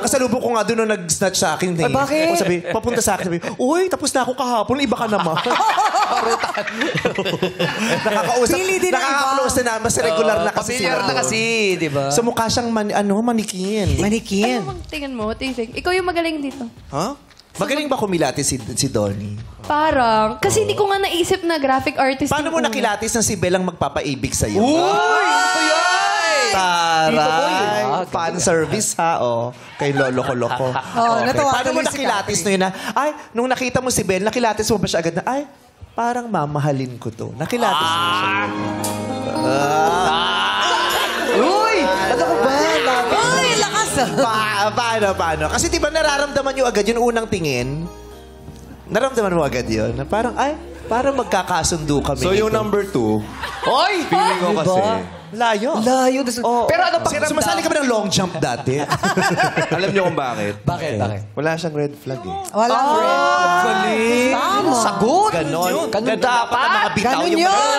Nakasalubong ko nga doon nung nag-snatch sa akin. Ay, bakit? Sabi, papunta sa akin, sabi, uy, tapos na ako kahapon, iba ka naman. Nakakausap, nakaka-close na mas regular na kasi Familiar na kasi, di ba? So mukha siyang manikin. Manikin. Ano bang tingin mo? What do you think? Ikaw yung magaling dito. Huh? Magaling ba kumilati si Donnie? Parang. Kasi hindi ko nga naisip na graphic artist. Paano mo yung una. nakilatis na si Belang magpapaibig sa'yo? Uy! Ito yan! Taray! Fan service ha, oh. Kay Lolo Koloko. Natawa Paano mo tuloy si nakilatis Cathy. na yun na, ay, nung nakita mo si Bel, nakilatis mo ba siya agad na, ay, parang mamahalin ko to. Nakilatis mo siya. Uy! Ano ko ba? Ay, lakas Paano? Kasi di ba nararamdaman nyo agad yung unang tingin? Nararamdaman mo agad yun? Na parang, ay, parang magkakasundo kami. So yung nito. number 2, Oy! feeling ko kasi, Layo. Layo. Pero ano pa? Sumasali ka ba ng long jump dati? alam niyo kung bakit? Bakit? Wala siyang red flag eh. Walang Galing. Tama. Sagot. Ganon. Ganun dapat. Ang mga bitaw Ganun yung yun.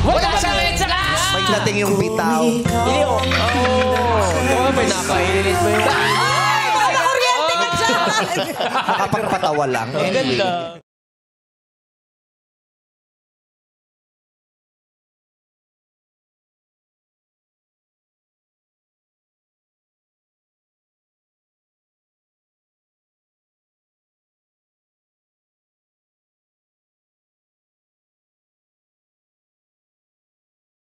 Wala siyang red sa gas! may dating yung bitaw. Hindi oh. Oh, may nakailinis mo yun. Ay, nakakuryente ka dyan. Nakapagpatawa lang. Ganda.